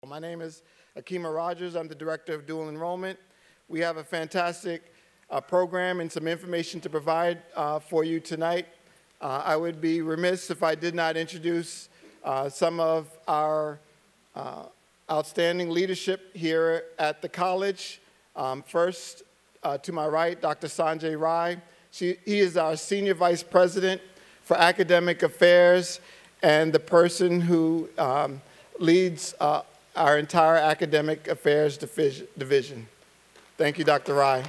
My name is Akima Rogers. I'm the Director of Dual Enrollment. We have a fantastic program and some information to provide for you tonight. I would be remiss if I did not introduce some of our outstanding leadership here at the college. First, to my right, Dr. Sanjay Rai. He is our Senior Vice President for Academic Affairs and the person who leads our entire Academic Affairs division. Thank you, Dr. Rai.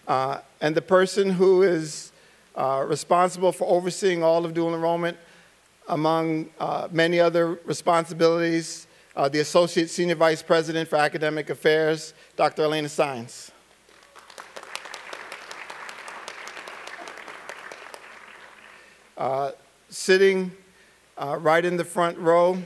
And the person who is responsible for overseeing all of dual enrollment, among many other responsibilities, the Associate Senior Vice President for Academic Affairs, Dr. Elena Saenz. Sitting right in the front row,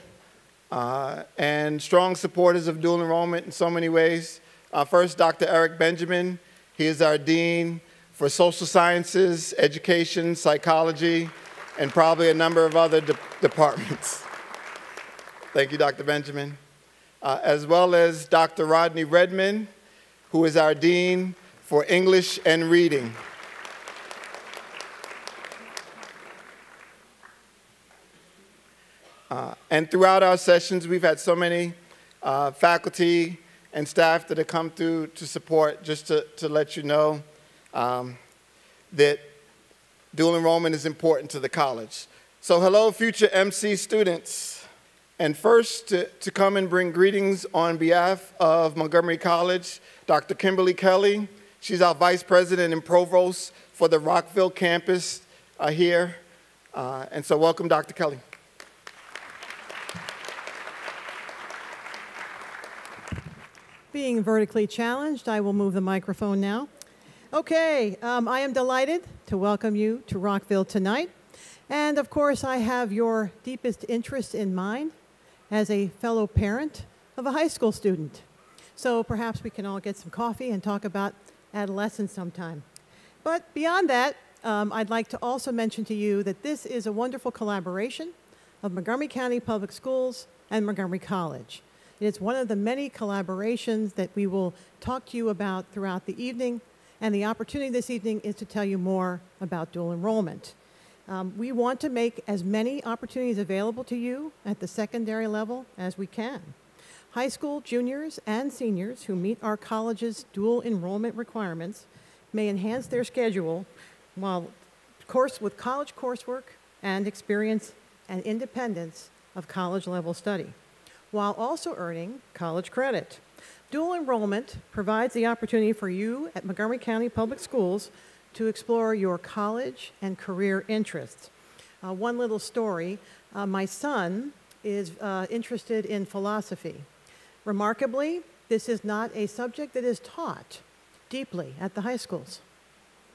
and strong supporters of dual enrollment in so many ways. First, Dr. Eric Benjamin. He is our Dean for Social Sciences, Education, Psychology, and probably a number of other departments. Thank you, Dr. Benjamin. As well as Dr. Rodney Redmond, who is our Dean for English and Reading. And throughout our sessions, we've had so many faculty and staff that have come through to support, just to let you know that dual enrollment is important to the college. So hello, future MC students. And first, to come and bring greetings on behalf of Montgomery College, Dr. Kimberly Kelly. She's our Vice President and Provost for the Rockville campus here. And so welcome, Dr. Kelly. Being vertically challenged, I will move the microphone now. Okay, I am delighted to welcome you to Rockville tonight. And of course, I have your deepest interest in mind as a fellow parent of a high school student. So perhaps we can all get some coffee and talk about adolescence sometime. But beyond that, I'd like to also mention to you that this is a wonderful collaboration of Montgomery County Public Schools and Montgomery College. It's one of the many collaborations that we will talk to you about throughout the evening, and the opportunity this evening is to tell you more about dual enrollment. We want to make as many opportunities available to you at the secondary level as we can. High school juniors and seniors who meet our college's dual enrollment requirements may enhance their schedule with college coursework and experience and independence of college-level study, while also earning college credit. Dual enrollment provides the opportunity for you at Montgomery County Public Schools to explore your college and career interests. One little story, my son is interested in philosophy. Remarkably, this is not a subject that is taught deeply at the high schools.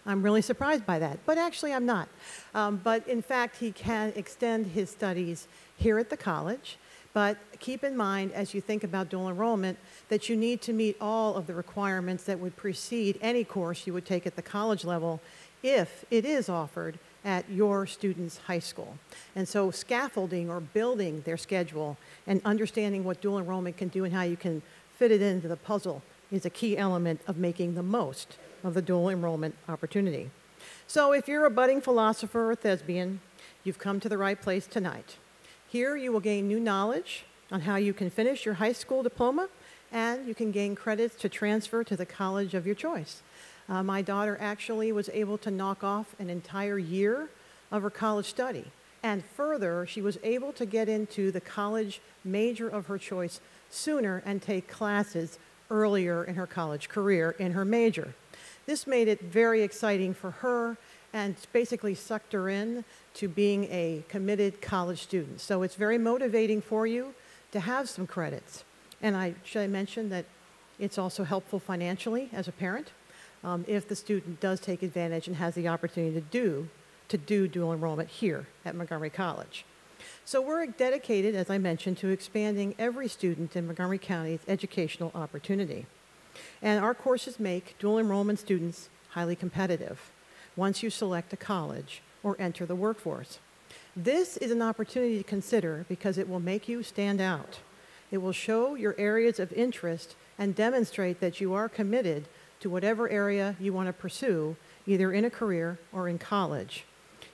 I'm really surprised by that, but actually I'm not. But in fact, he can extend his studies here at the college. But keep in mind, as you think about dual enrollment, that you need to meet all of the requirements that would precede any course you would take at the college level if it is offered at your student's high school. And so scaffolding or building their schedule and understanding what dual enrollment can do and how you can fit it into the puzzle is a key element of making the most of the dual enrollment opportunity. So if you're a budding philosopher or thespian, you've come to the right place tonight. Here you will gain new knowledge on how you can finish your high school diploma, and you can gain credits to transfer to the college of your choice. My daughter actually was able to knock off an entire year of her college study. And further, she was able to get into the college major of her choice sooner and take classes earlier in her college career in her major. This made it very exciting for her and basically sucked her in to being a committed college student. So it's very motivating for you to have some credits. And should I mention that it's also helpful financially as a parent if the student does take advantage and has the opportunity to do dual enrollment here at Montgomery College. So we're dedicated, as I mentioned, to expanding every student in Montgomery County's educational opportunity. And our courses make dual enrollment students highly competitive once you select a college or enter the workforce. This is an opportunity to consider because it will make you stand out. It will show your areas of interest and demonstrate that you are committed to whatever area you want to pursue, either in a career or in college.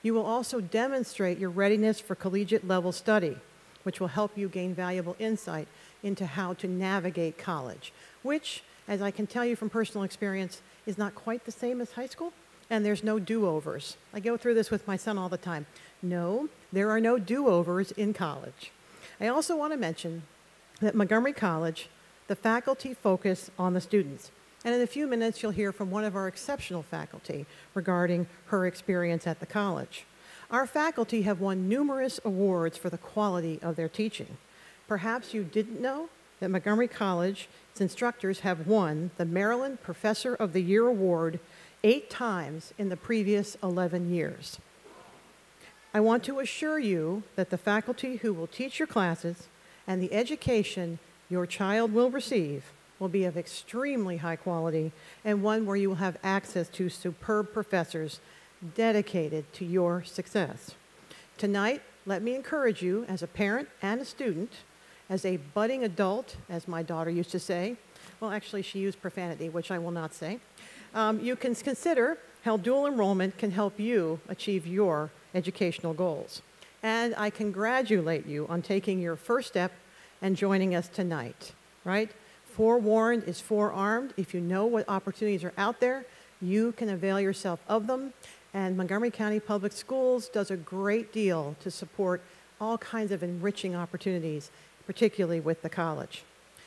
You will also demonstrate your readiness for collegiate level study, which will help you gain valuable insight into how to navigate college, which, as I can tell you from personal experience, is not quite the same as high school, and there's no do-overs. I go through this with my son all the time. No, there are no do-overs in college. I also want to mention that Montgomery College, the faculty focus on the students. And in a few minutes, you'll hear from one of our exceptional faculty regarding her experience at the college. Our faculty have won numerous awards for the quality of their teaching. Perhaps you didn't know that Montgomery College's instructors have won the Maryland Professor of the Year Award 8 times in the previous 11 years. I want to assure you that the faculty who will teach your classes and the education your child will receive will be of extremely high quality and one where you will have access to superb professors dedicated to your success. Tonight, let me encourage you as a parent and a student, as a budding adult, as my daughter used to say. Well, actually, she used profanity, which I will not say. You can consider how dual enrollment can help you achieve your educational goals. And I congratulate you on taking your first step and joining us tonight, right? Forewarned is forearmed. If you know what opportunities are out there, you can avail yourself of them. And Montgomery County Public Schools does a great deal to support all kinds of enriching opportunities, particularly with the college.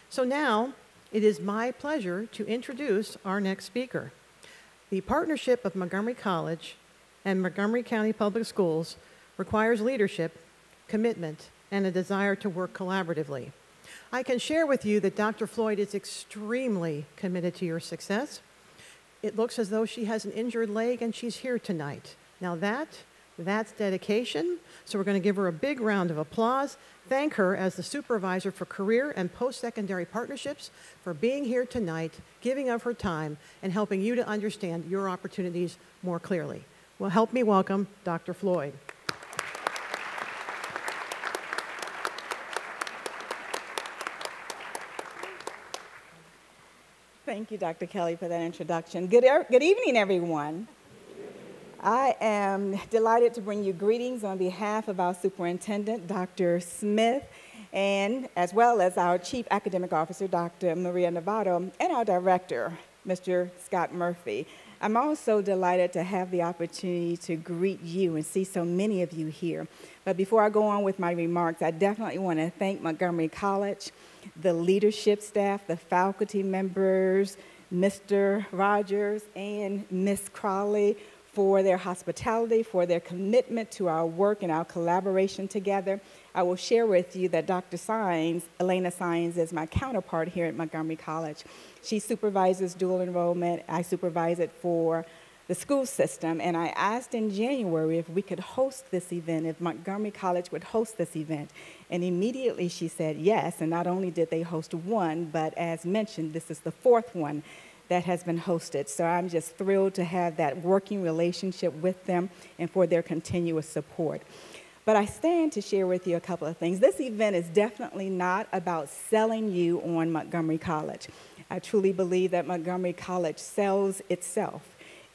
So now, it is my pleasure to introduce our next speaker. The partnership of Montgomery College and Montgomery County Public Schools requires leadership, commitment, and a desire to work collaboratively. I can share with you that Dr. Floyd is extremely committed to your success. It looks as though she has an injured leg and she's here tonight. Now that's dedication, so we're going to give her a big round of applause. Thank her as the Supervisor for Career and Post-Secondary Partnerships for being here tonight, giving of her time, and helping you to understand your opportunities more clearly. Well, help me welcome Dr. Floyd. Thank you, Dr. Kelly, for that introduction. Good evening, everyone. I am delighted to bring you greetings on behalf of our superintendent, Dr. Smith, and as well as our Chief Academic Officer, Dr. Maria Novato, and our director, Mr. Scott Murphy. I'm also delighted to have the opportunity to greet you and see so many of you here. But before I go on with my remarks, I definitely want to thank Montgomery College, the leadership staff, the faculty members, Mr. Rogers and Ms. Crowley for their hospitality, for their commitment to our work and our collaboration together. I will share with you that Dr. Sines, Elena Sines, is my counterpart here at Montgomery College. She supervises dual enrollment. I supervise it for the school system, and I asked in January if we could host this event, if Montgomery College would host this event. And immediately she said yes, and not only did they host one, but as mentioned, this is the 4th one that has been hosted. So I'm just thrilled to have that working relationship with them and for their continuous support. But I stand to share with you a couple of things. This event is definitely not about selling you on Montgomery College. I truly believe that Montgomery College sells itself.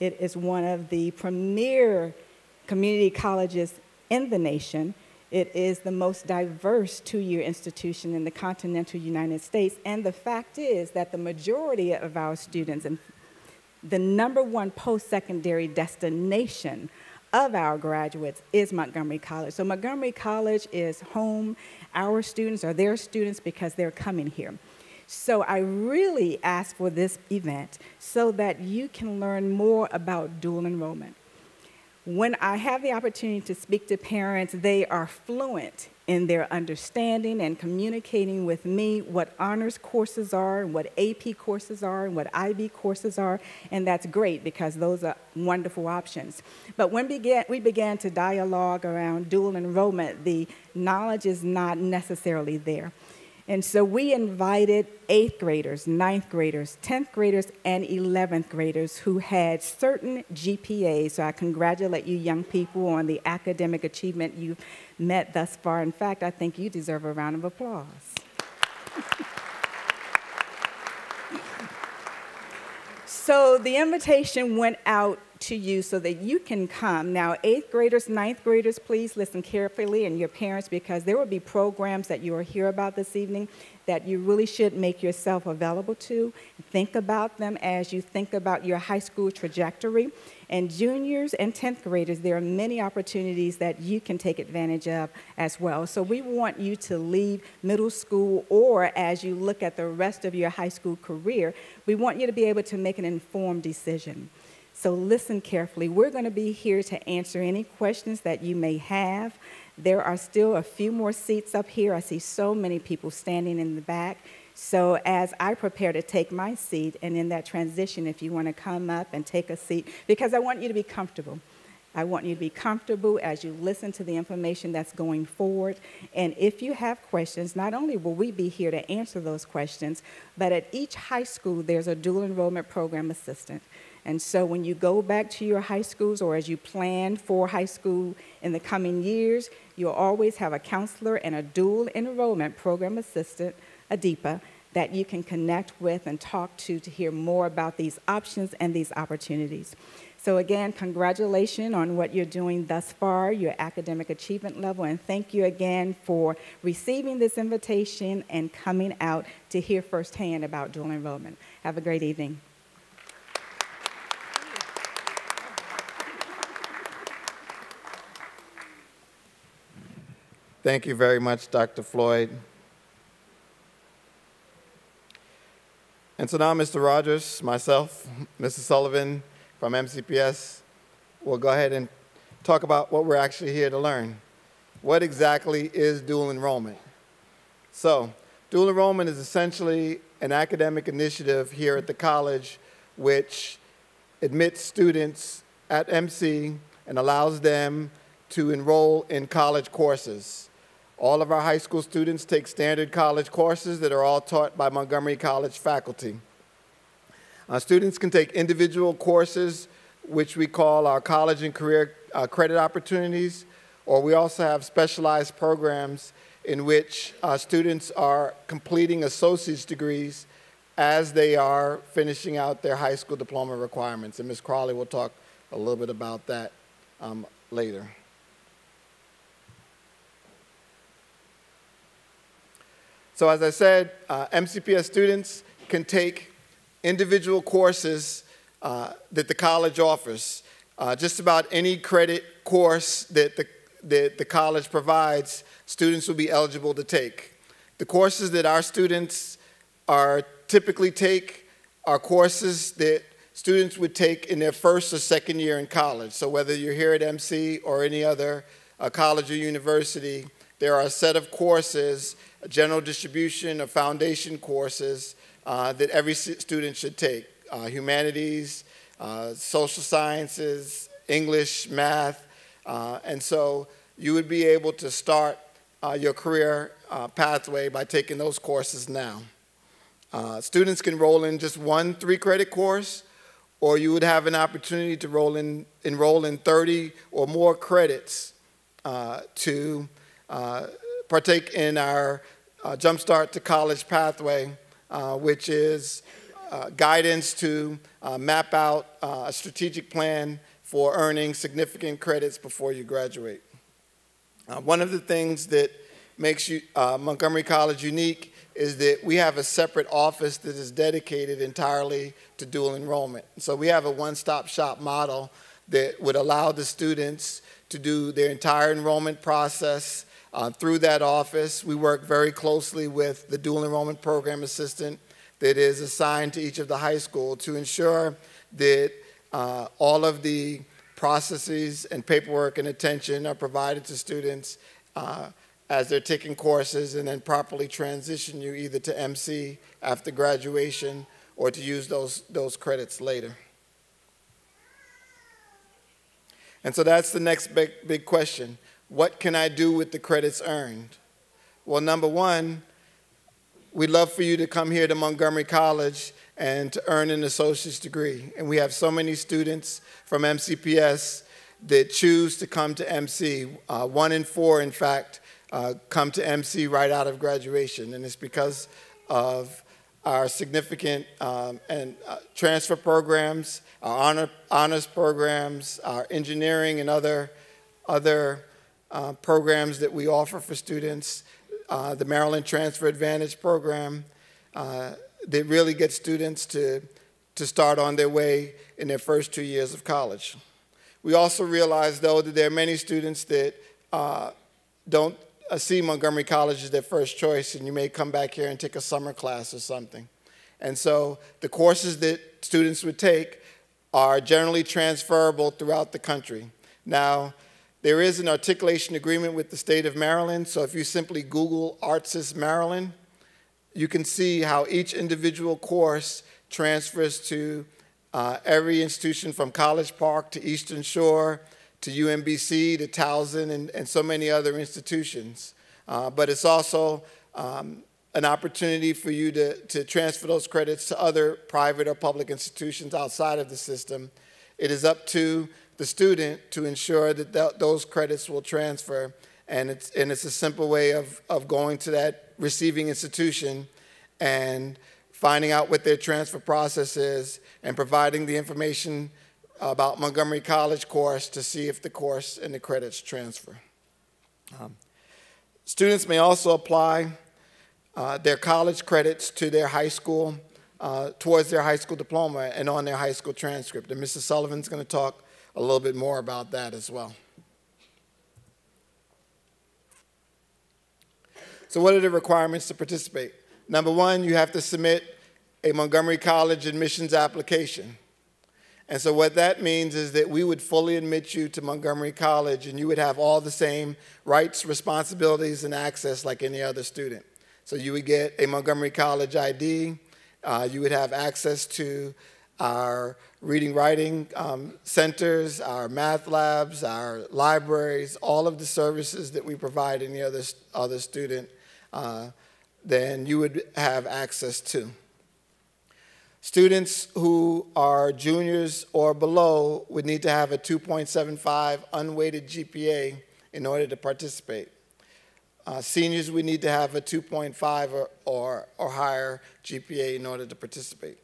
It is one of the premier community colleges in the nation. It is the most diverse two-year institution in the continental United States. And the fact is that the majority of our students and the #1 post-secondary destination of our graduates is Montgomery College. So Montgomery College is home. Our students are their students because they're coming here. So I really ask for this event so that you can learn more about dual enrollment. When I have the opportunity to speak to parents, they are fluent in their understanding and communicating with me what honors courses are and what AP courses are and what IB courses are, and that's great because those are wonderful options. But when we began to dialogue around dual enrollment, the knowledge is not necessarily there. And so we invited 8th graders, 9th graders, 10th graders, and 11th graders who had certain GPAs. So I congratulate you young people on the academic achievement you've met thus far. In fact, I think you deserve a round of applause. So the invitation went out to you so that you can come. Now, 8th graders, 9th graders, please listen carefully, and your parents, because there will be programs that you will hear about this evening that you really should make yourself available to. Think about them as you think about your high school trajectory. And juniors and 10th graders, there are many opportunities that you can take advantage of as well. So we want you to leave middle school, or as you look at the rest of your high school career, we want you to be able to make an informed decision. So listen carefully. We're going to be here to answer any questions that you may have. There are still a few more seats up here. I see so many people standing in the back. So as I prepare to take my seat, and in that transition, if you want to come up and take a seat, because I want you to be comfortable. I want you to be comfortable as you listen to the information that's going forward. And if you have questions, not only will we be here to answer those questions, but at each high school, there's a dual enrollment program assistant. And so when you go back to your high schools, or as you plan for high school in the coming years, you'll always have a counselor and a dual enrollment program assistant, a DEPA, that you can connect with and talk to hear more about these options and these opportunities. So again, congratulations on what you're doing thus far, your academic achievement level, and thank you again for receiving this invitation and coming out to hear firsthand about dual enrollment. Have a great evening. Thank you very much, Dr. Floyd. And so now Mr. Rogers, myself, Mrs. Sullivan from MCPS will go ahead and talk about what we're actually here to learn. What exactly is dual enrollment? So, dual enrollment is essentially an academic initiative here at the college which admits students at MC and allows them to enroll in college courses. All of our high school students take standard college courses that are all taught by Montgomery College faculty. Students can take individual courses, which we call our college and career credit opportunities, or we also have specialized programs in which students are completing associate's degrees as they are finishing out their high school diploma requirements. And Ms. Crowley will talk a little bit about that later. So as I said, MCPS students can take individual courses that the college offers. Just about any credit course that the college provides, students will be eligible to take. The courses that our students typically take are courses that students would take in their first or second year in college. So whether you're here at MC or any other college or university, there are a set of courses, general distribution or foundation courses that every student should take. Humanities, social sciences, English, math, and so you would be able to start your career pathway by taking those courses now. Students can enroll in just one 3-credit course, or you would have an opportunity to enroll in 30 or more credits to partake in our Jumpstart to College pathway, which is guidance to map out a strategic plan for earning significant credits before you graduate. One of the things that makes Montgomery College unique is that we have a separate office that is dedicated entirely to dual enrollment. So we have a one-stop shop model that would allow the students to do their entire enrollment process through that office. We work very closely with the dual enrollment program assistant that is assigned to each of the high school to ensure that all of the processes and paperwork and attention are provided to students as they're taking courses, and then properly transition you either to MC after graduation or to use those credits later. And so that's the next big question. What can I do with the credits earned? Well, number one, we'd love for you to come here to Montgomery College and to earn an associate's degree. And we have so many students from MCPS that choose to come to MC. 1 in 4, in fact, come to MC right out of graduation. And it's because of our significant transfer programs, our honors programs, our engineering and other programs that we offer for students, the Maryland Transfer Advantage program, that really get students to start on their way in their first 2 years of college. We also realize, though, that there are many students that don't see Montgomery College as their first choice, and you may come back here and take a summer class or something. And so the courses that students would take are generally transferable throughout the country. Now, there is an articulation agreement with the state of Maryland, so if you simply Google ArtSys Maryland, you can see how each individual course transfers to every institution from College Park to Eastern Shore to UMBC to Towson and so many other institutions. But it's also an opportunity for you to transfer those credits to other private or public institutions outside of the system. It is up to the student to ensure that those credits will transfer, and it's a simple way of going to that receiving institution and finding out what their transfer process is and providing the information about Montgomery College course to see if the course and the credits transfer. Students may also apply their college credits to their high school, towards their high school diploma and on their high school transcript. And Mrs. Sullivan's going to talk a little bit more about that as well. So what are the requirements to participate? Number one, you have to submit a Montgomery College admissions application. And so what that means is that we would fully admit you to Montgomery College, and you would have all the same rights, responsibilities, and access like any other student. So you would get a Montgomery College ID. You would have access to our reading, writing centers, our math labs, our libraries, all of the services that we provide any other student, then you would have access to. Students who are juniors or below would need to have a 2.75 unweighted GPA in order to participate. Seniors would need to have a 2.5 or higher GPA in order to participate.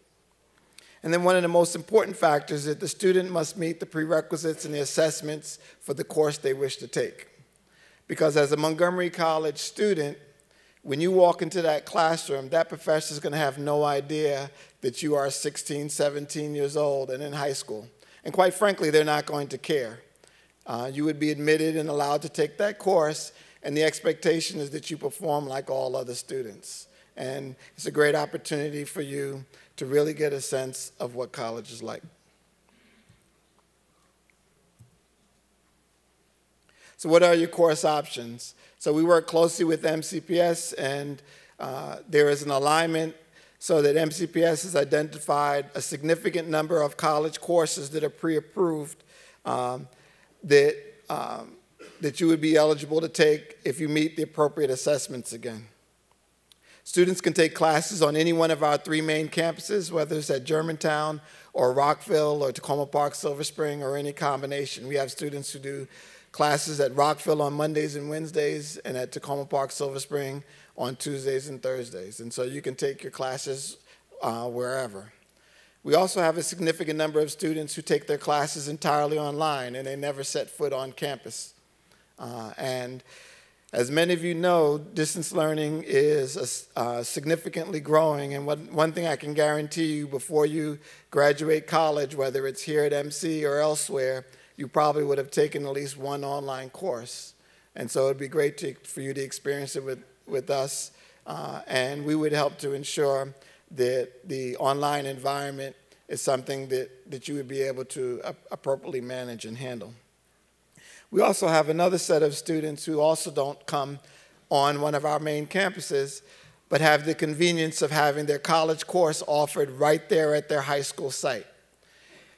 And then one of the most important factors is that the student must meet the prerequisites and the assessments for the course they wish to take. Because as a Montgomery College student, when you walk into that classroom, that professor is going to have no idea that you are 16, 17 years old and in high school. And quite frankly, they're not going to care. You would be admitted and allowed to take that course, and the expectation is that you perform like all other students. And it's a great opportunity for you to really get a sense of what college is like. So what are your course options? So we work closely with MCPS, and there is an alignment so that MCPS has identified a significant number of college courses that are pre-approved that you would be eligible to take if you meet the appropriate assessments again. Students can take classes on any one of our 3 main campuses, whether it's at Germantown or Rockville or Tacoma Park, Silver Spring, or any combination. We have students who do classes at Rockville on Mondays and Wednesdays and at Tacoma Park, Silver Spring on Tuesdays and Thursdays. And so you can take your classes wherever. We also have a significant number of students who take their classes entirely online and they never set foot on campus. And as many of you know, distance learning is significantly growing, and one thing I can guarantee you, before you graduate college, whether it's here at MC or elsewhere, you probably would have taken at least one online course. And so it'd be great for you to experience it with us, and we would help to ensure that the online environment is something that you would be able to appropriately manage and handle. We also have another set of students who also don't come on one of our main campuses, but have the convenience of having their college course offered right there at their high school site.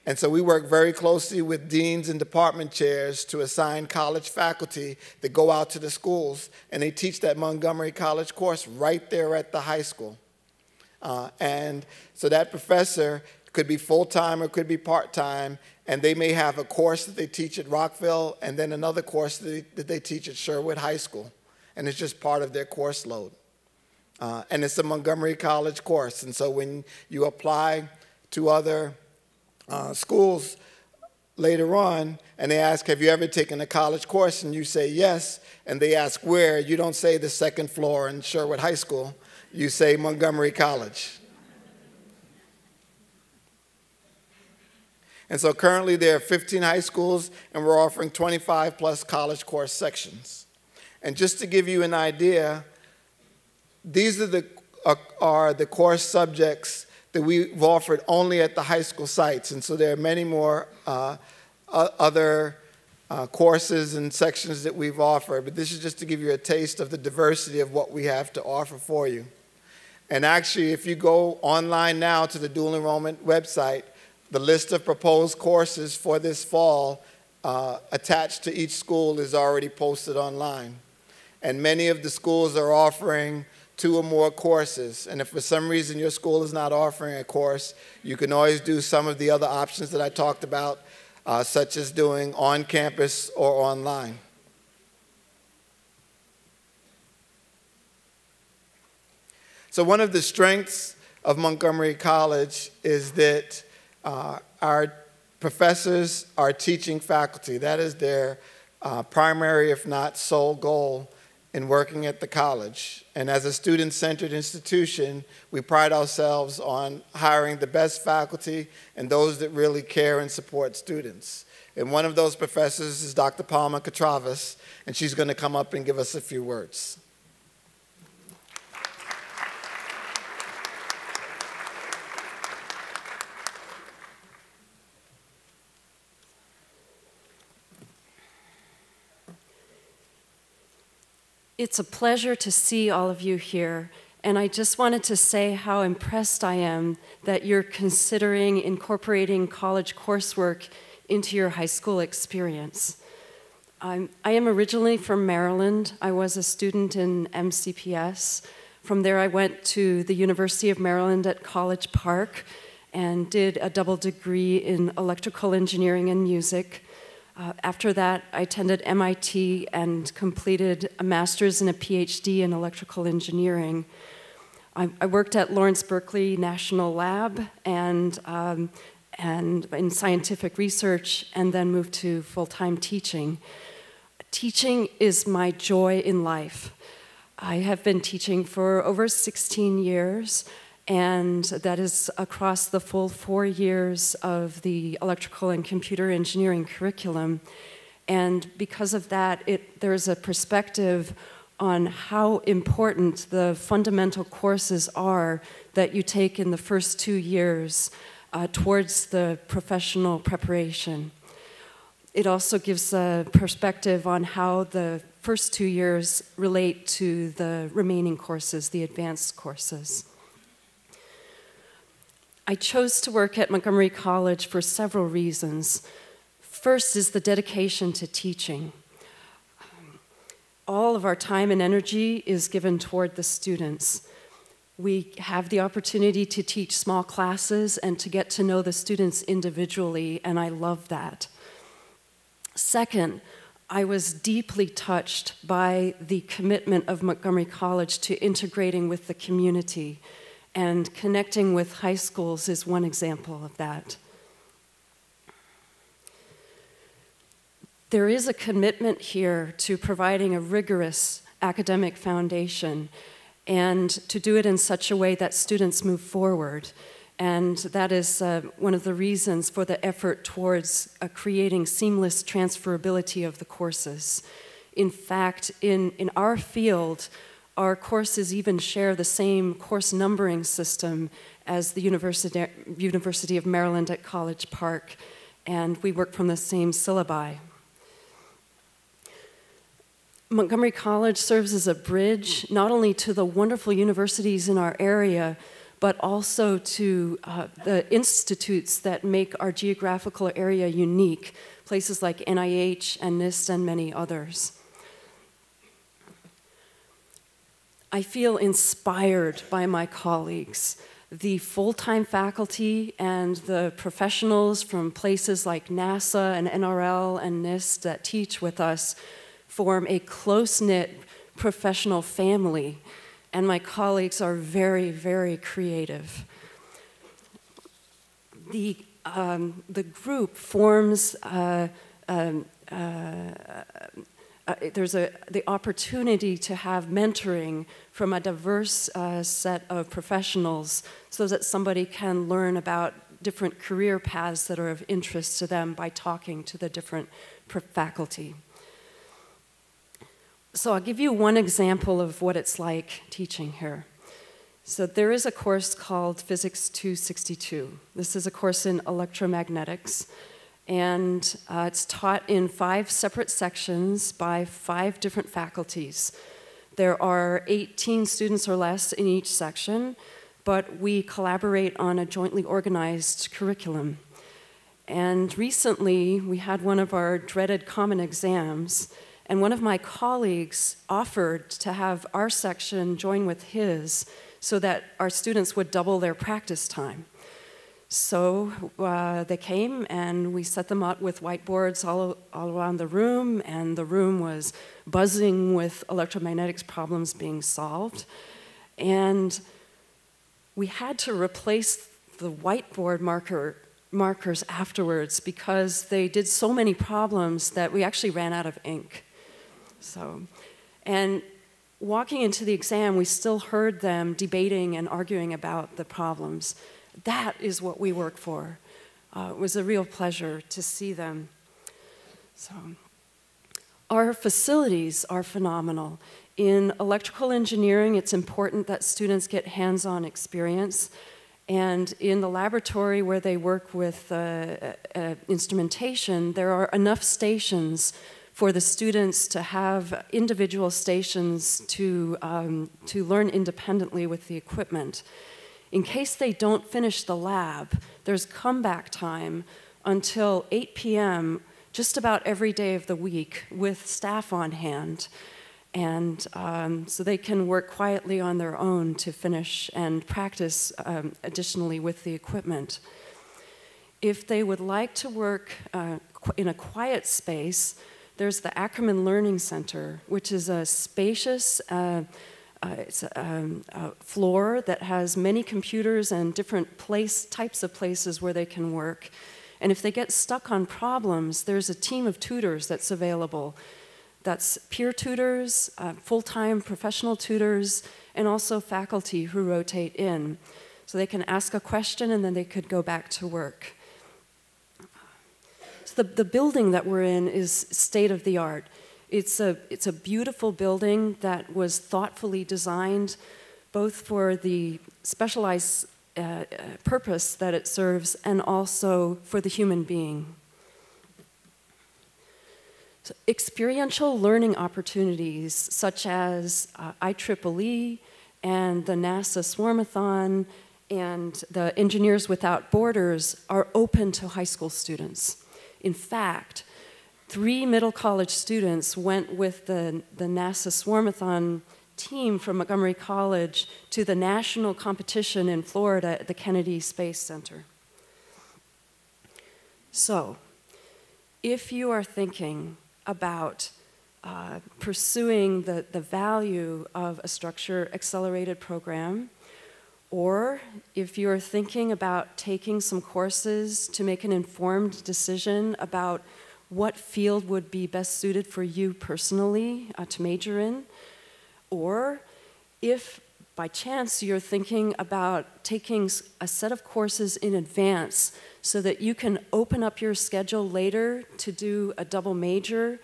And so we work very closely with deans and department chairs to assign college faculty that go out to the schools, and they teach that Montgomery College course right there at the high school. And so that professor could be full-time or could be part-time, and they may have a course that they teach at Rockville and then another course that they teach at Sherwood High School. And it's just part of their course load. And it's a Montgomery College course. And so when you apply to other schools later on, and they ask, have you ever taken a college course? And you say yes, and they ask where, you don't say the second floor in Sherwood High School, you say Montgomery College. And so currently there are 15 high schools, and we're offering 25 plus college course sections. And just to give you an idea, these are the course subjects that we've offered only at the high school sites. And so there are many more other courses and sections that we've offered, but this is just to give you a taste of the diversity of what we have to offer for you. And actually, if you go online now to the dual enrollment website, the list of proposed courses for this fall attached to each school is already posted online. And many of the schools are offering 2 or more courses. And if for some reason your school is not offering a course, you can always do some of the other options that I talked about, such as doing on campus or online. So one of the strengths of Montgomery College is that our professors are teaching faculty. That is their primary, if not sole goal in working at the college. And as a student-centered institution, we pride ourselves on hiring the best faculty and those that really care and support students. And one of those professors is Dr. Palma Catravis, and she's going to come up and give us a few words. It's a pleasure to see all of you here, and I just wanted to say how impressed I am that you're considering incorporating college coursework into your high school experience. I am originally from Maryland. I was a student in MCPS. From there, I went to the University of Maryland at College Park and did a double degree in electrical engineering and music. After that, I attended MIT and completed a master's and a PhD in electrical engineering. I worked at Lawrence Berkeley National Lab and in scientific research, and then moved to full-time teaching. Teaching is my joy in life. I have been teaching for over 16 years, and that is across the full 4 years of the electrical and computer engineering curriculum. And because of that, there's a perspective on how important the fundamental courses are that you take in the first 2 years towards the professional preparation. It also gives a perspective on how the first 2 years relate to the remaining courses, the advanced courses. I chose to work at Montgomery College for several reasons. First is the dedication to teaching. All of our time and energy is given toward the students. We have the opportunity to teach small classes and to get to know the students individually, and I love that. Second, I was deeply touched by the commitment of Montgomery College to integrating with the community, and connecting with high schools is one example of that. There is a commitment here to providing a rigorous academic foundation and to do it in such a way that students move forward. And that is one of the reasons for the effort towards creating seamless transferability of the courses. In fact, in our field, our courses even share the same course numbering system as the University of Maryland at College Park, and we work from the same syllabi. Montgomery College serves as a bridge not only to the wonderful universities in our area, but also to the institutes that make our geographical area unique, places like NIH and NIST and many others. I feel inspired by my colleagues. The full-time faculty and the professionals from places like NASA and NRL and NIST that teach with us form a close-knit professional family, and my colleagues are very, very creative. The group forms there's the opportunity to have mentoring from a diverse set of professionals so that somebody can learn about different career paths that are of interest to them by talking to the different faculty. So I'll give you one example of what it's like teaching here. So there is a course called Physics 262. This is a course in electromagnetics. And it's taught in 5 separate sections by 5 different faculties. There are 18 students or less in each section, but we collaborate on a jointly organized curriculum. And recently, we had one of our dreaded common exams, and one of my colleagues offered to have our section join with his so that our students would double their practice time. So they came and we set them up with whiteboards all around the room, and the room was buzzing with electromagnetics problems being solved. And we had to replace the whiteboard markers afterwards because they did so many problems that we actually ran out of ink. And walking into the exam, we still heard them debating and arguing about the problems. That is what we work for. It was a real pleasure to see them. So, our facilities are phenomenal. In electrical engineering, it's important that students get hands-on experience. And in the laboratory where they work with instrumentation, there are enough stations for the students to have individual stations to learn independently with the equipment. In case they don't finish the lab, there's comeback time until 8 p.m. just about every day of the week with staff on hand. And so they can work quietly on their own to finish and practice additionally with the equipment. If they would like to work in a quiet space, there's the Ackerman Learning Center, which is a spacious it's a floor that has many computers and different types of places where they can work. And if they get stuck on problems, there's a team of tutors that's available. That's peer tutors, full-time professional tutors, and also faculty who rotate in. So they can ask a question and then they could go back to work. So the building that we're in is state-of-the-art. It's a beautiful building that was thoughtfully designed both for the specialized purpose that it serves and also for the human being. So experiential learning opportunities such as IEEE and the NASA Swarmathon and the Engineers Without Borders are open to high school students. In fact, 3 middle college students went with the NASA Swarmathon team from Montgomery College to the national competition in Florida at the Kennedy Space Center. So, if you are thinking about pursuing the value of a structure-accelerated program, or if you're thinking about taking some courses to make an informed decision about what field would be best suited for you personally to major in, or if by chance you're thinking about taking a set of courses in advance so that you can open up your schedule later to do a double major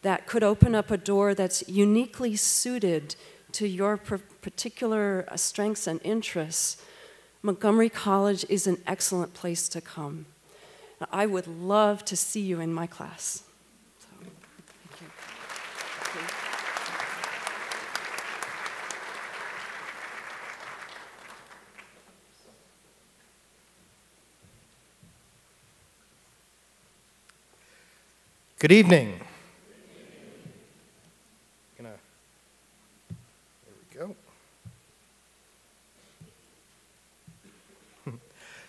that could open up a door that's uniquely suited to your particular strengths and interests, Montgomery College is an excellent place to come. I would love to see you in my class. So, thank you. Good evening. There we go.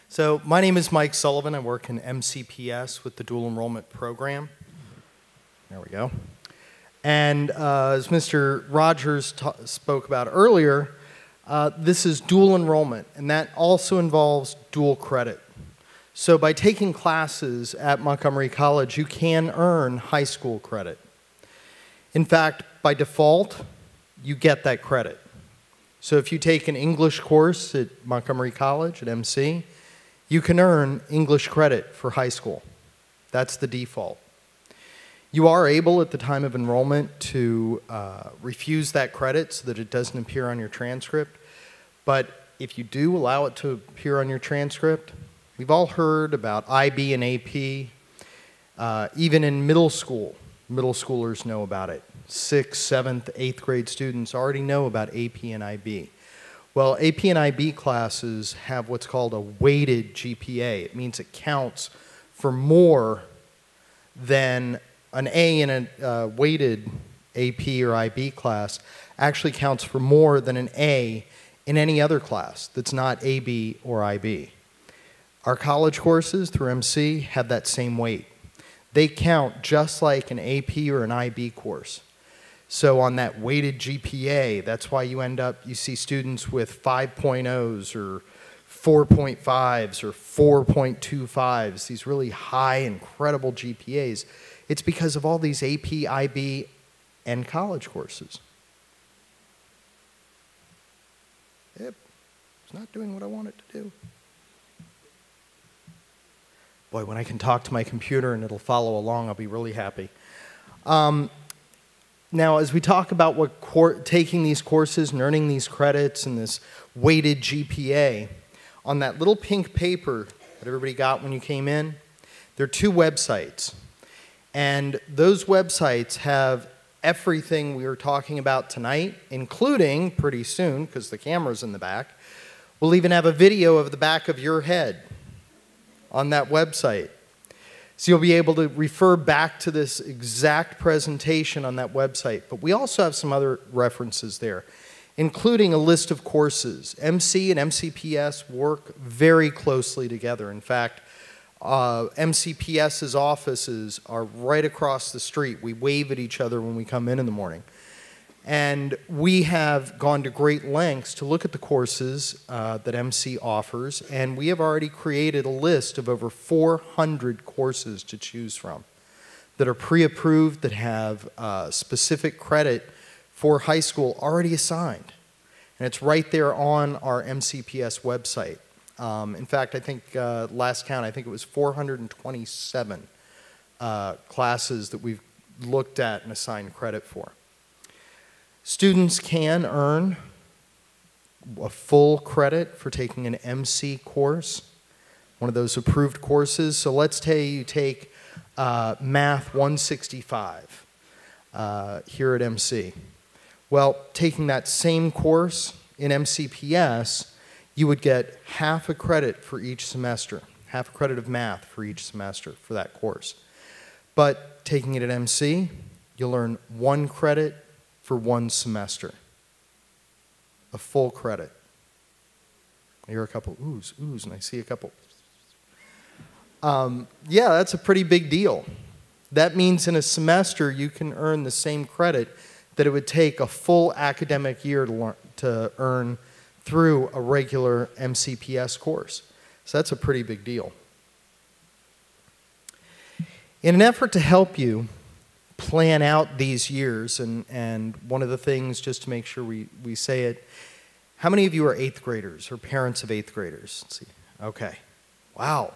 So my name is Mike Sullivan. I work in MCPS with the Dual Enrollment Program. There we go. And as Mr. Rogers spoke about earlier, this is dual enrollment, and that also involves dual credit. So by taking classes at Montgomery College, you can earn high school credit. In fact, by default, you get that credit. So if you take an English course at Montgomery College, at MC, you can earn English credit for high school. That's the default. You are able, at the time of enrollment, to refuse that credit so that it doesn't appear on your transcript. But if you do allow it to appear on your transcript, we've all heard about IB and AP. Even in middle school, middle schoolers know about it. 6th, 7th, 8th grade students already know about AP and IB. Well, AP and IB classes have what's called a weighted GPA. It means it counts for more than an A in a weighted AP or IB class actually counts for more than an A in any other class that's not AB or IB. Our college courses through MC have that same weight. They count just like an AP or an IB course. So on that weighted GPA, that's why you see students with 5.0s or 4.5s or 4.25s, these really high, incredible GPAs. It's because of all these AP, IB, and college courses. Yep, it's not doing what I want it to do. Boy, when I can talk to my computer and it'll follow along, I'll be really happy. Now, as we talk about taking these courses and earning these credits and this weighted GPA, on that little pink paper that everybody got when you came in, there are 2 websites. And those websites have everything we were talking about tonight, including, pretty soon, because the camera's in the back, we'll even have a video of the back of your head on that website. So you'll be able to refer back to this exact presentation on that website. But we also have some other references there, including a list of courses. MC and MCPS work very closely together. In fact, MCPS's offices are right across the street. We wave at each other when we come in the morning. And we have gone to great lengths to look at the courses that MC offers, and we have already created a list of over 400 courses to choose from that are pre-approved, that have specific credit for high school already assigned. And it's right there on our MCPS website. In fact, I think last count, I think it was 427 classes that we've looked at and assigned credit for. Students can earn a full credit for taking an MC course, one of those approved courses. So let's say you take Math 165 here at MC. Well, taking that same course in MCPS, you would get half a credit for each semester, half a credit of math for each semester for that course. But taking it at MC, you'll earn 1 credit for 1 semester, a full credit. I hear a couple oohs, and I see a couple. Yeah, that's a pretty big deal. That means in a semester you can earn the same credit that it would take a full academic year to earn through a regular MCPS course. So that's a pretty big deal. In an effort to help you plan out these years, and one of the things, just to make sure we say it, how many of you are 8th graders or parents of 8th graders? Let's see. Okay. Wow.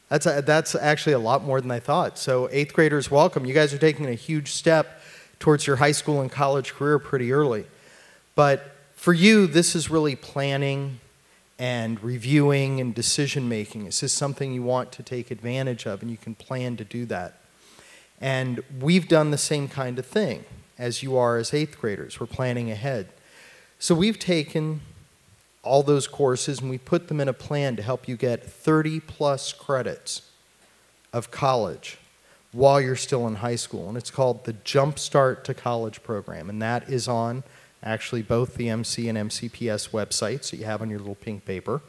That's actually a lot more than I thought. So 8th graders, welcome. You guys are taking a huge step towards your high school and college career pretty early. But for you, this is really planning and reviewing and decision making. Is this something you want to take advantage of, and you can plan to do that? And we've done the same kind of thing as you are as 8th graders. We're planning ahead. So we've taken all those courses and we put them in a plan to help you get 30+ credits of college while you're still in high school. And it's called the Jump Start to College program. And that is on actually both the MC and MCPS websites that you have on your little pink paper.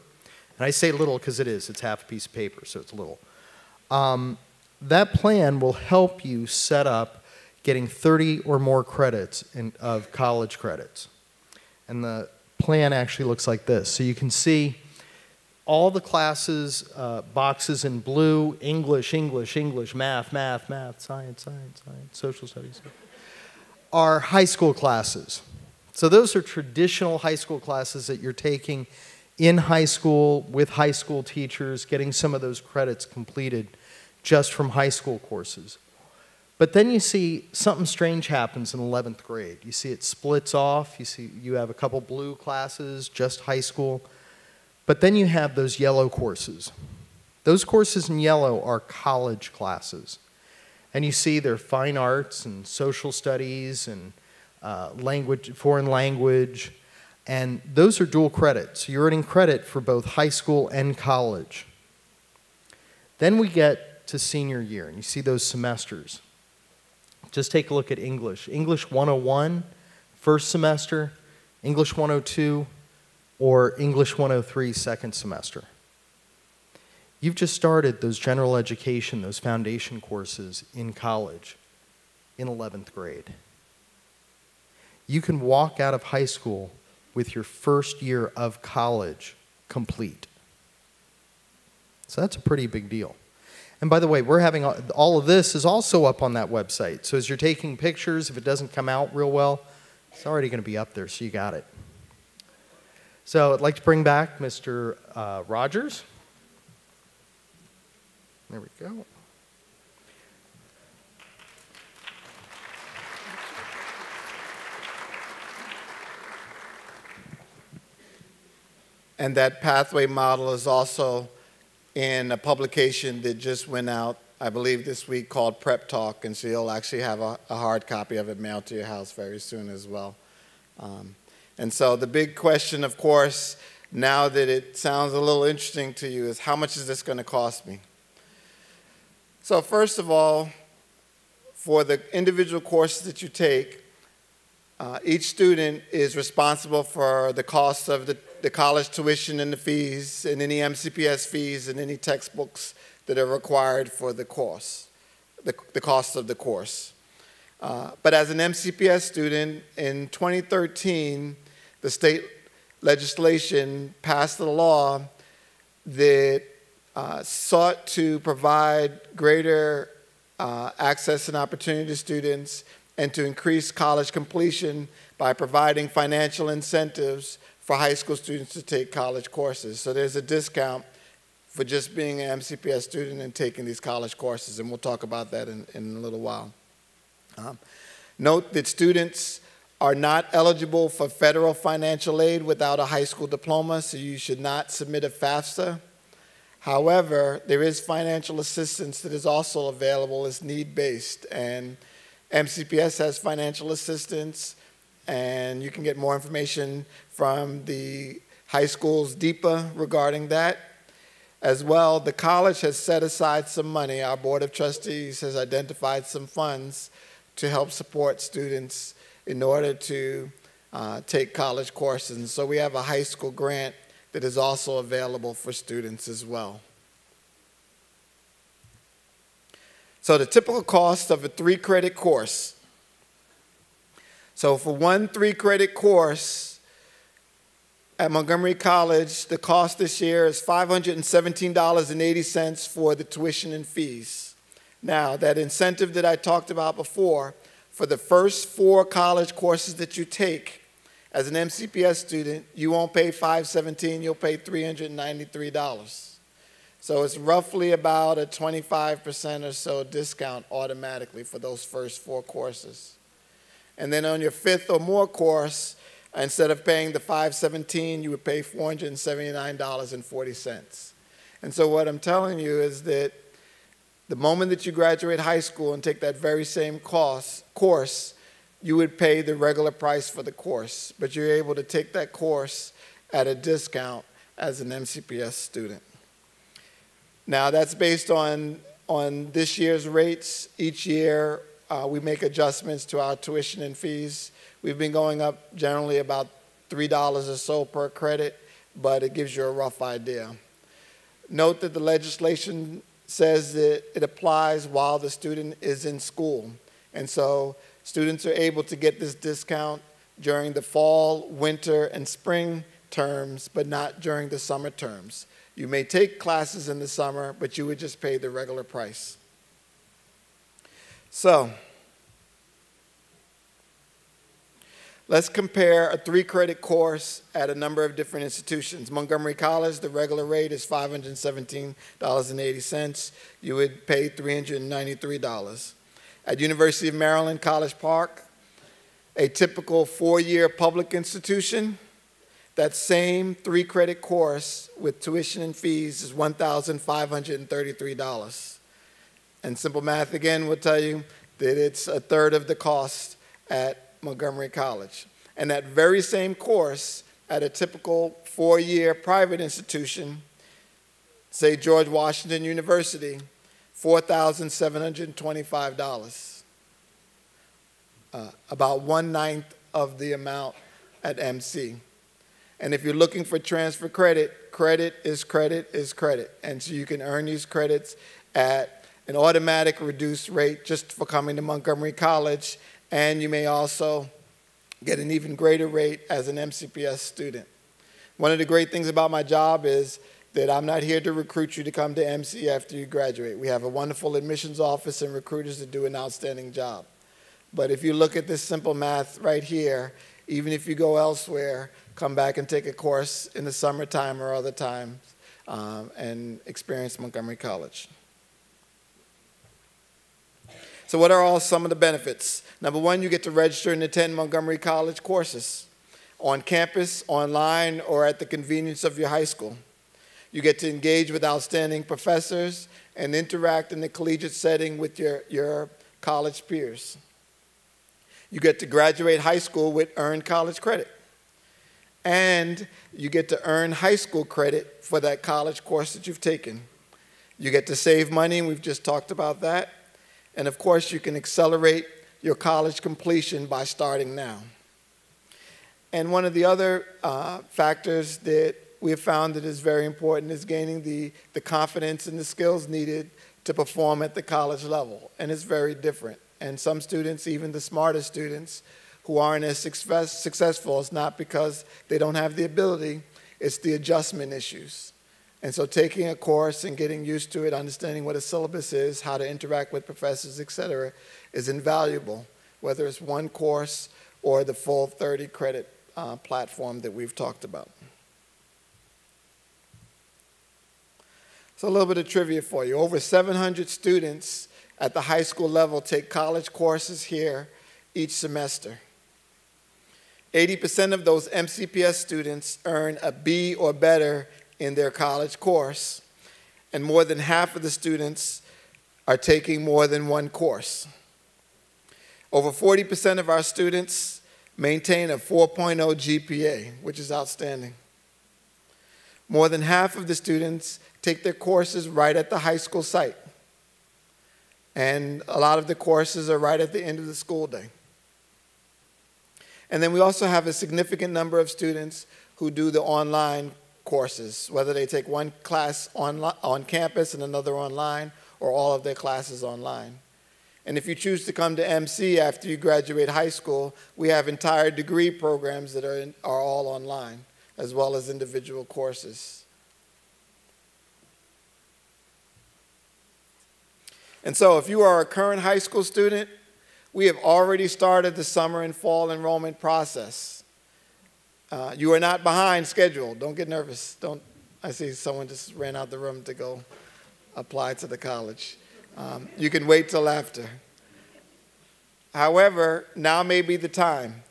And I say little because it is. It's half a piece of paper, so it's little. That plan will help you set up getting 30 or more credits of college credits. And the plan actually looks like this. So you can see all the classes, boxes in blue: English, English, English, math, math, math, science, science, science, social studies, are high school classes. So those are traditional high school classes that you're taking in high school with high school teachers, getting some of those credits completed just from high school courses. But then you see something strange happens in 11th grade. You see it splits off. You see you have a couple blue classes, just high school. But then you have those yellow courses. Those courses in yellow are college classes. And you see they're fine arts and social studies and foreign language. And those are dual credits. So you're earning credit for both high school and college. Then we get to senior year, and you see those semesters. Just take a look at English. English 101, first semester, English 102, or English 103, second semester. You've just started those general education, those foundation courses in college in 11th grade. You can walk out of high school with your first year of college complete. So that's a pretty big deal. And by the way, we're having all of this is also up on that website. So as you're taking pictures, if it doesn't come out real well, it's already going to be up there, so you got it. So I'd like to bring back Mr. Rogers. There we go. And that pathway model is also in a publication that just went out, I believe this week, called Prep Talk, and so you'll actually have a hard copy of it mailed to your house very soon as well. And so the big question, of course, now that it sounds a little interesting to you, is how much is this going to cost me? So first of all, for the individual courses that you take, each student is responsible for the cost of the college tuition and the fees and any MCPS fees and any textbooks that are required for the course, the cost of the course. But as an MCPS student, in 2013, the state legislation passed a law that sought to provide greater access and opportunity to students and to increase college completion by providing financial incentives for high school students to take college courses. So there's a discount for just being an MCPS student and taking these college courses, and we'll talk about that in a little while. Note that students are not eligible for federal financial aid without a high school diploma, so you should not submit a FAFSA. However, there is financial assistance that is also available as need-based, and MCPS has financial assistance, and you can get more information from the high school's DEPA regarding that. As well, the college has set aside some money. Our Board of Trustees has identified some funds to help support students in order to take college courses. And so we have a high school grant that is also available for students as well. So the typical cost of a 3-credit course. So for one 3-credit course at Montgomery College, the cost this year is $517.80 for the tuition and fees. Now, that incentive that I talked about before, for the first 4 college courses that you take as an MCPS student, you won't pay $517, you'll pay $393. So it's roughly about a 25% or so discount automatically for those first 4 courses. And then on your 5th or more course, instead of paying the $517, you would pay $479.40. And so what I'm telling you is that the moment that you graduate high school and take that very same course, you would pay the regular price for the course, but you're able to take that course at a discount as an MCPS student. Now, that's based on on this year's rates. Each year, we make adjustments to our tuition and fees. We've been going up generally about $3 or so per credit, but it gives you a rough idea. Note that the legislation says that it applies while the student is in school. And so students are able to get this discount during the fall, winter, and spring terms, but not during the summer terms. You may take classes in the summer, but you would just pay the regular price. So, let's compare a 3-credit course at a number of different institutions. Montgomery College, the regular rate is $517.80. You would pay $393. At University of Maryland, College Park, a typical 4-year public institution, that same 3-credit course with tuition and fees is $1,533. And simple math again will tell you that it's a third of the cost at Montgomery College. And that very same course at a typical 4-year private institution, say George Washington University, $4,725. About 1/9 of the amount at MC. And if you're looking for transfer credit, credit is credit is credit. And so you can earn these credits at an automatic reduced rate just for coming to Montgomery College, and you may also get an even greater rate as an MCPS student. One of the great things about my job is that I'm not here to recruit you to come to MC after you graduate. We have a wonderful admissions office and recruiters that do an outstanding job. But if you look at this simple math right here, even if you go elsewhere, come back and take a course in the summertime or other times and experience Montgomery College. So what are all some of the benefits? Number one, you get to register and attend Montgomery College courses on campus, online, or at the convenience of your high school. You get to engage with outstanding professors and interact in the collegiate setting with your college peers. You get to graduate high school with earned college credit. And you get to earn high school credit for that college course that you've taken. You get to save money, and we've just talked about that. And of course, you can accelerate your college completion by starting now. And one of the other factors that we have found that is very important is gaining the confidence and the skills needed to perform at the college level. And it's very different. And some students, even the smartest students, who aren't as successful, it's not because they don't have the ability, it's the adjustment issues. And so taking a course and getting used to it, understanding what a syllabus is, how to interact with professors, et cetera, is invaluable, whether it's one course or the full 30-credit platform that we've talked about. So a little bit of trivia for you. Over 700 students at the high school level take college courses here each semester. 80% of those MCPS students earn a B or better in their college course, and more than half of the students are taking more than one course. Over 40% of our students maintain a 4.0 GPA, which is outstanding. More than half of the students take their courses right at the high school site. And a lot of the courses are right at the end of the school day. And then we also have a significant number of students who do the online courses, whether they take one class on campus and another online, or all of their classes online. And if you choose to come to MC after you graduate high school, we have entire degree programs that are all online, as well as individual courses. And so if you are a current high school student, we have already started the summer and fall enrollment process. You are not behind schedule. Don't get nervous. I see someone just ran out the room to go apply to the college. You can wait till after. However, now may be the time.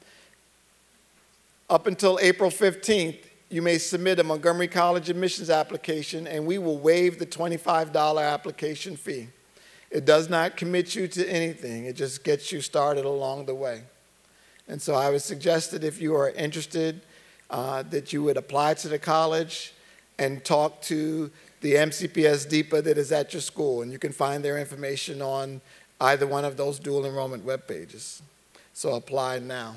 Up until April 15th, you may submit a Montgomery College admissions application, and we will waive the $25 application fee. It does not commit you to anything. It just gets you started along the way. And so I would suggest that if you are interested, that you would apply to the college and talk to the MCPS DEPA that is at your school, and you can find their information on either one of those dual enrollment web pages. So apply now.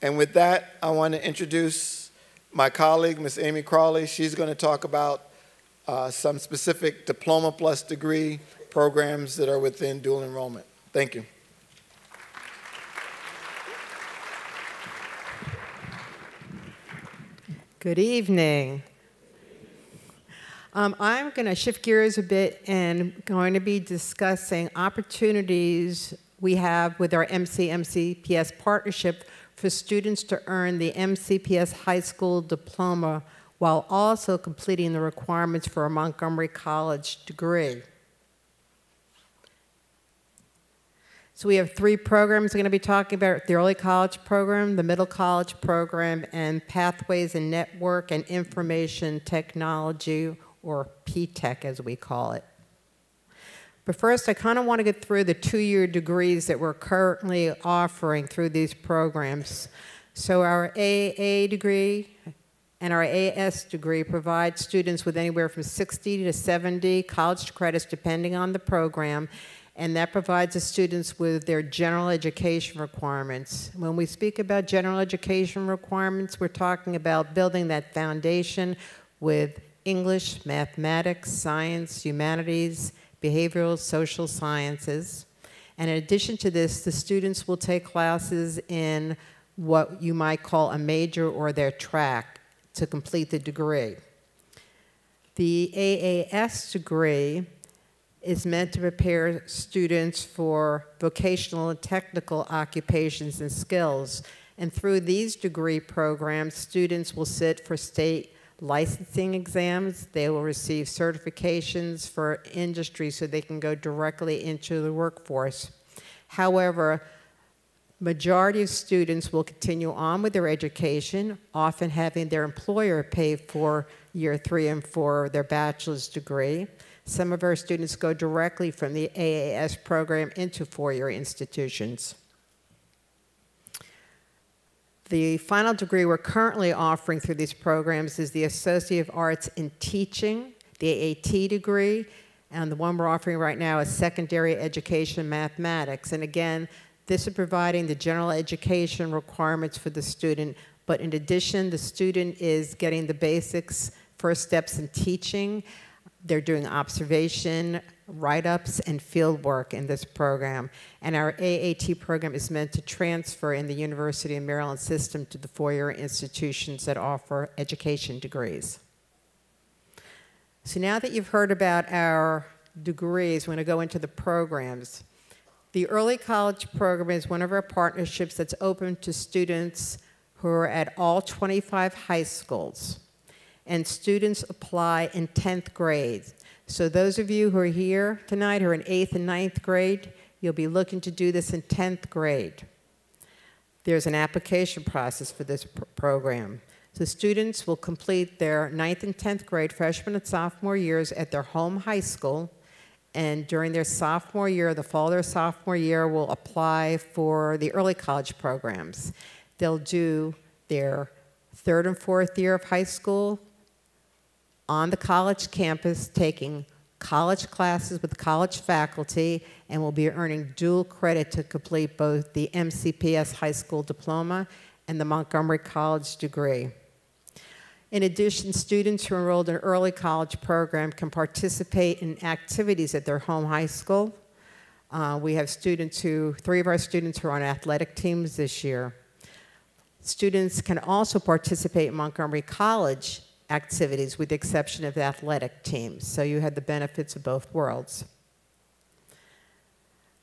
And with that, I want to introduce my colleague, Ms. Amy Crowley. She's going to talk about some specific diploma plus degree programs that are within dual enrollment. Thank you. Good evening. I'm going to shift gears a bit and going to be discussing opportunities we have with our MC-MCPS partnership for students to earn the MCPS high school diploma while also completing the requirements for a Montgomery College degree. So we have 3 programs we're going to be talking about: the early college program, the middle college program, and pathways and network and information technology, or P-TECH as we call it. But first, I kind of want to get through the 2-year degrees that we're currently offering through these programs. So our AA degree and our AS degree provide students with anywhere from 60 to 70 college credits depending on the program, and that provides the students with their general education requirements. When we speak about general education requirements, we're talking about building that foundation with English, mathematics, science, humanities, behavioral, social sciences. And in addition to this, the students will take classes in what you might call a major or their track to complete the degree. The AAS degree is meant to prepare students for vocational and technical occupations and skills. And through these degree programs, students will sit for state licensing exams. They will receive certifications for industry so they can go directly into the workforce. However, majority of students will continue on with their education, often having their employer pay for year 3 and 4 of their bachelor's degree. Some of our students go directly from the AAS program into 4-year institutions. The final degree we're currently offering through these programs is the Associate of Arts in Teaching, the AAT degree, and the one we're offering right now is Secondary Education Mathematics. And again, this is providing the general education requirements for the student, but in addition, the student is getting the basics, first steps in teaching. They're doing observation, write-ups, and field work in this program. And our AAT program is meant to transfer in the University of Maryland system to the 4-year institutions that offer education degrees. So now that you've heard about our degrees, we're going to go into the programs. The early college program is one of our partnerships that's open to students who are at all 25 high schools. And students apply in 10th grade. So those of you who are here tonight who are in 8th and 9th grade, you'll be looking to do this in 10th grade. There's an application process for this program. So students will complete their 9th and 10th grade freshman and sophomore years at their home high school, and during their sophomore year, the fall of their sophomore year, will apply for the early college programs. They'll do their 3rd and 4th year of high school on the college campus, taking college classes with college faculty, and will be earning dual credit to complete both the MCPS high school diploma and the Montgomery College degree. In addition, students who are enrolled in an early college program can participate in activities at their home high school. We have students 3 of our students who are on athletic teams this year. Students can also participate in Montgomery College activities with the exception of the athletic teams. So you had the benefits of both worlds.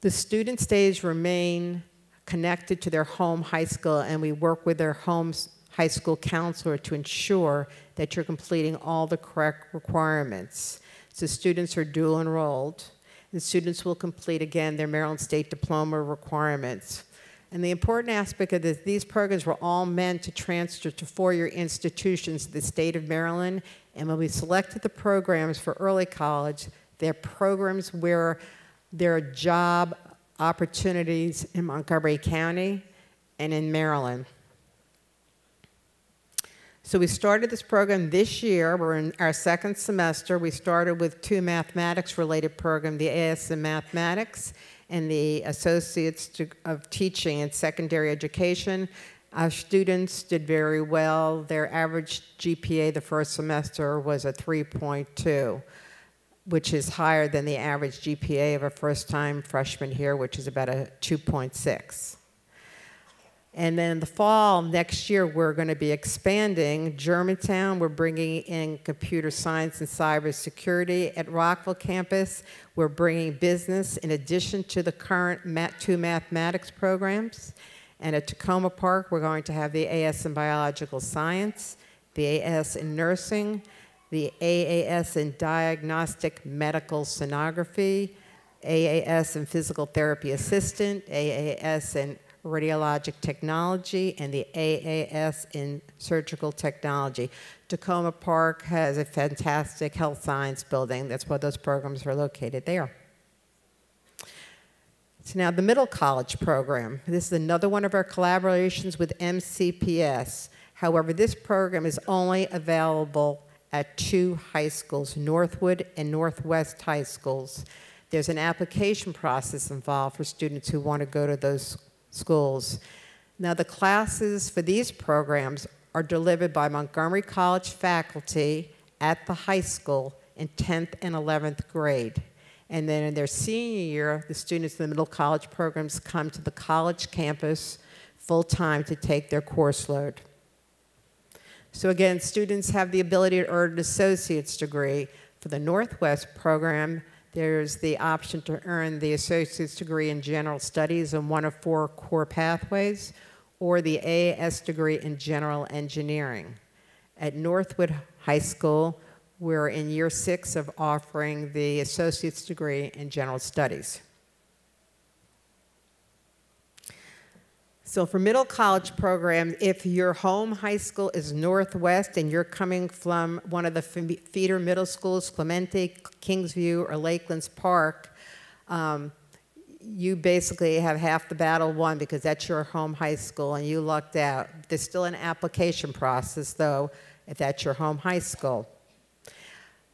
The student stays remain connected to their home high school, and we work with their home high school counselor to ensure that you're completing all the correct requirements. So students are dual enrolled. The students will complete, again, their Maryland State diploma requirements. And the important aspect of this, these programs were all meant to transfer to 4-year institutions in the state of Maryland. And when we selected the programs for early college, they're programs where there are job opportunities in Montgomery County and in Maryland. So we started this program this year. We're in our second semester. We started with 2 mathematics-related programs, the AS in Mathematics and the Associates of Teaching in Secondary Education. Our students did very well. Their average GPA the first semester was a 3.2, which is higher than the average GPA of a first-time freshman here, which is about a 2.6. And then in the fall, next year, we're going to be expanding Germantown. We're bringing in computer science and cybersecurity. At Rockville campus, we're bringing business in addition to the current 2 mathematics programs. And at Tacoma Park, we're going to have the AS in biological science, the AS in nursing, the AAS in diagnostic medical sonography, AAS in physical therapy assistant, AAS in radiologic technology, and the AAS in surgical technology. Tacoma Park has a fantastic health science building. That's why those programs are located there. So now the middle college program. This is another one of our collaborations with MCPS. However, this program is only available at 2 high schools, Northwood and Northwest high schools. There's an application process involved for students who want to go to those schools. Now, the classes for these programs are delivered by Montgomery College faculty at the high school in 10th and 11th grade. And then in their senior year, the students in the middle college programs come to the college campus full-time to take their course load. So again, students have the ability to earn an associate's degree. For the Northwest program, there's the option to earn the associate's degree in general studies in one of 4 core pathways, or the AAS degree in general engineering. At Northwood High School, we're in year 6 of offering the associate's degree in general studies. So for middle college programs, if your home high school is Northwest and you're coming from one of the feeder middle schools, Clemente, Kingsview, or Lakelands Park, you basically have half the battle won because that's your home high school and you lucked out. There's still an application process, though, if that's your home high school.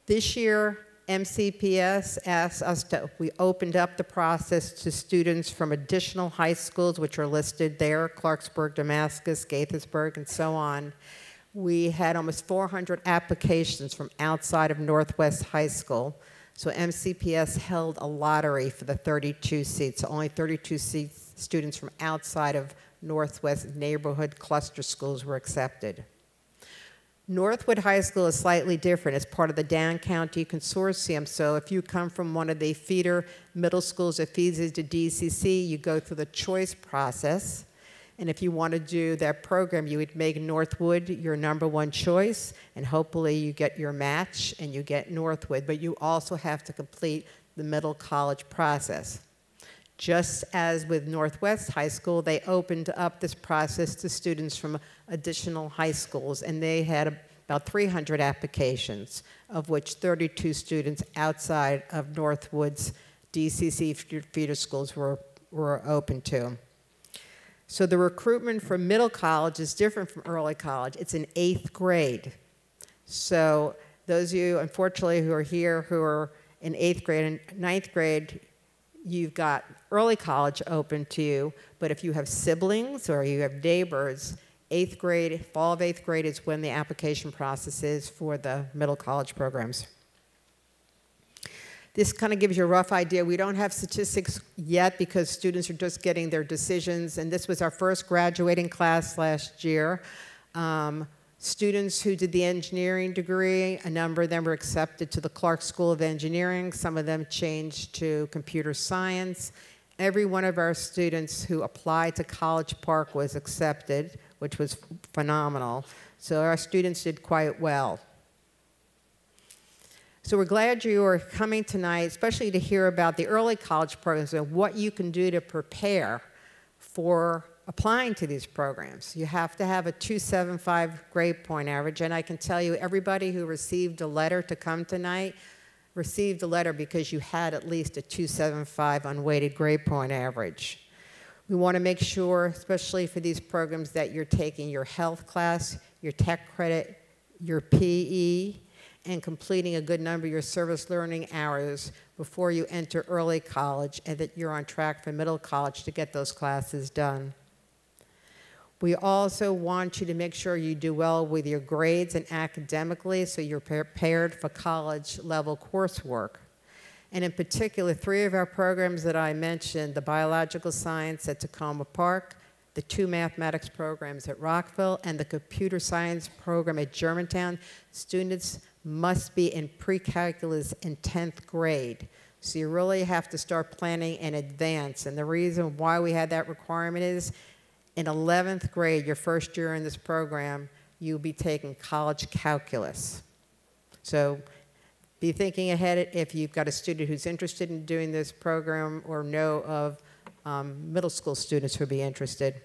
This year, MCPS asked us to, we opened up the process to students from additional high schools, which are listed there, Clarksburg, Damascus, Gaithersburg, and so on. We had almost 400 applications from outside of Northwest High School. So MCPS held a lottery for the 32 seats. So only 32 seats, students from outside of Northwest neighborhood cluster schools were accepted. Northwood High School is slightly different. It's part of the Down County Consortium, so if you come from one of the feeder middle schools that feeds into DCC, you go through the choice process. And if you want to do that program, you would make Northwood your #1 choice, and hopefully you get your match and you get Northwood, but you also have to complete the middle college process. Just as with Northwest High School, they opened up this process to students from additional high schools, and they had about 300 applications, of which 32 students outside of Northwood's DCC feeder schools were open to. So the recruitment for middle college is different from early college. It's in 8th grade. So those of you, unfortunately, who are here who are in 8th grade and 9th grade, you've got early college open to you, but if you have siblings or you have neighbors, 8th grade, fall of 8th grade is when the application process is for the middle college programs. This kind of gives you a rough idea. We don't have statistics yet because students are just getting their decisions, and this was our first graduating class last year. Students who did the engineering degree, a number of them were accepted to the Clark School of Engineering. Some of them changed to computer science. Every one of our students who applied to College Park was accepted, which was phenomenal. So our students did quite well. So we're glad you are coming tonight, especially to hear about the early college programs and what you can do to prepare for applying to these programs. You have to have a 275 grade point average, and I can tell you everybody who received a letter to come tonight received a letter because you had at least a 275 unweighted grade point average. We want to make sure, especially for these programs, that you're taking your health class, your tech credit, your PE, and completing a good number of your service learning hours before you enter early college, and that you're on track for middle college to get those classes done. We also want you to make sure you do well with your grades and academically so you're prepared for college level coursework. And in particular, 3 of our programs that I mentioned, the biological science at Tacoma Park, the 2 mathematics programs at Rockville, and the computer science program at Germantown, students must be in pre-calculus in 10th grade. So you really have to start planning in advance. And the reason why we had that requirement is in 11th grade, your first year in this program, you'll be taking college calculus. So be thinking ahead if you've got a student who's interested in doing this program or know of middle school students who would be interested.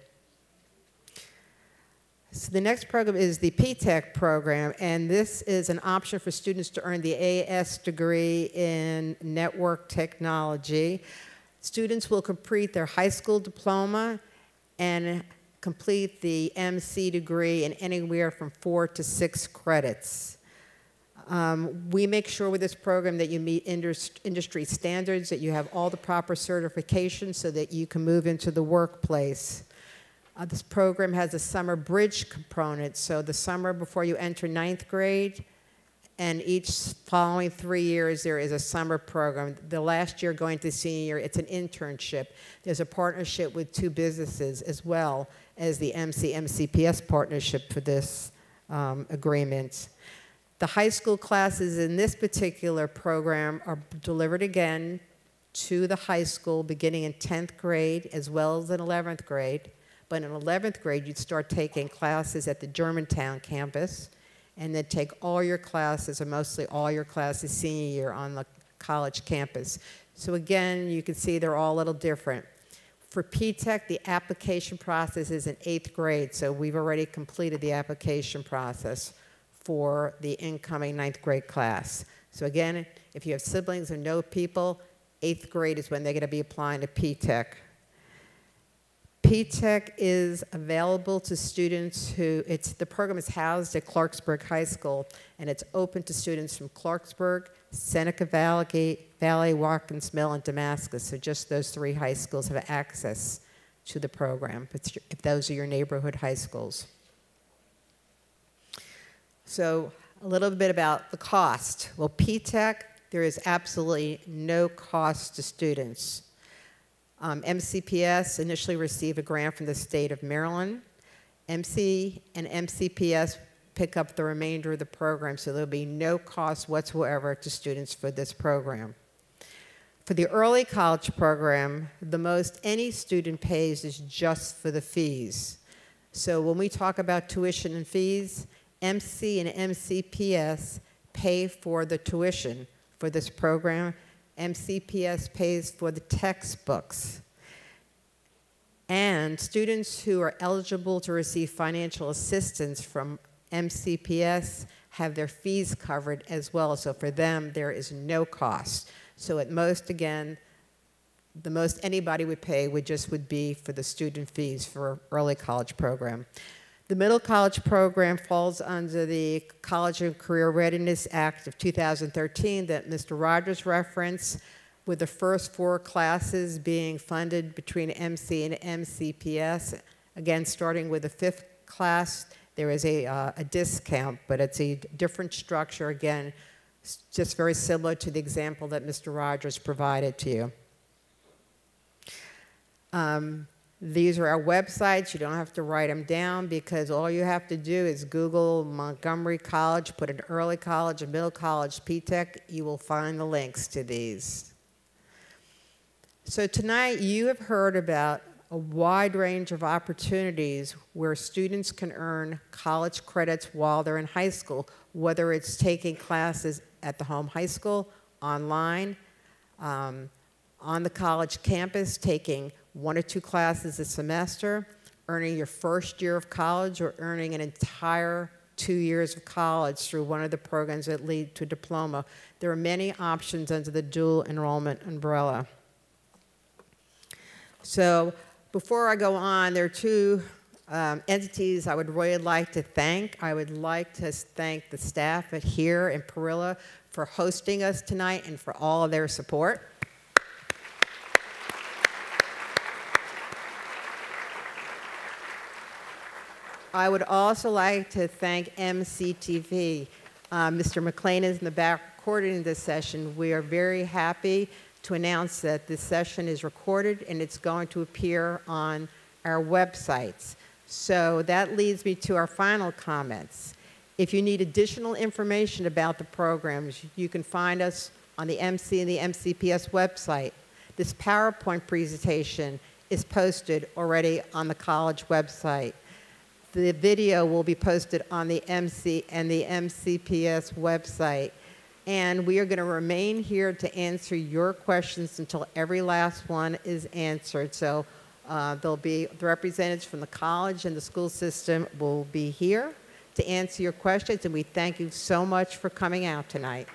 So the next program is the P-TECH program, and this is an option for students to earn the AS degree in network technology. Students will complete their high school diploma and complete the MC degree in anywhere from 4 to 6 credits. We make sure with this program that you meet industry standards, that you have all the proper certifications so that you can move into the workplace. This program has a summer bridge component, so the summer before you enter 9th grade, and each following 3 years there is a summer program. The last year going to senior year, it's an internship. There's a partnership with 2 businesses as well as the MC-MCPS partnership for this agreement. The high school classes in this particular program are delivered again to the high school beginning in 10th grade as well as in 11th grade. But in 11th grade, you'd start taking classes at the Germantown campus and then take all your classes, or mostly all your classes, senior year on the college campus. So again, you can see they're all a little different. For P-TECH, the application process is in 8th grade, so we've already completed the application process for the incoming 9th grade class. So again, if you have siblings or know people, 8th grade is when they're going to be applying to P-TECH. P-TECH is available to students who, the program is housed at Clarksburg High School, and it's open to students from Clarksburg, Seneca Valley, Watkins Mill, and Damascus. So just those 3 high schools have access to the program, if those are your neighborhood high schools. So a little bit about the cost. Well, P-TECH, there is absolutely no cost to students. MCPS initially received a grant from the state of Maryland. MC and MCPS pick up the remainder of the program, so there'll be no cost whatsoever to students for this program. For the early college program, the most any student pays is just for the fees. So when we talk about tuition and fees, MC and MCPS pay for the tuition for this program. MCPS pays for the textbooks. And students who are eligible to receive financial assistance from MCPS have their fees covered as well. So for them, there is no cost. So at most, again, the most anybody would pay would be for the student fees for early college program. The middle college program falls under the College and Career Readiness Act of 2013 that Mr. Rogers referenced, with the first 4 classes being funded between MC and MCPS. Again, starting with the 5th class, there is a discount, but it's a different structure. Again, just very similar to the example that Mr. Rogers provided to you. These are our websites. You don't have to write them down because all you have to do is Google Montgomery College, put an early college, a middle college, P-TECH. You will find the links to these. So tonight you have heard about a wide range of opportunities where students can earn college credits while they're in high school, whether it's taking classes at the home high school, online, on the college campus, taking 1 or 2 classes a semester, earning your first year of college, or earning an entire 2 years of college through one of the programs that lead to a diploma. There are many options under the dual enrollment umbrella. So before I go on, there are 2 entities I would really like to thank. I would like to thank the staff at here in Parilla for hosting us tonight and for all of their support. I would also like to thank MCTV. Mr. McLean is in the back recording this session. We are very happy to announce that this session is recorded and it's going to appear on our websites. So that leads me to our final comments. If you need additional information about the programs, you can find us on the MC and the MCPS website. This PowerPoint presentation is posted already on the college website. The video will be posted on the MC and the MCPS website. And we are going to remain here to answer your questions until every last one is answered. So there'll be the representatives from the college and the school system will be here to answer your questions. And we thank you so much for coming out tonight.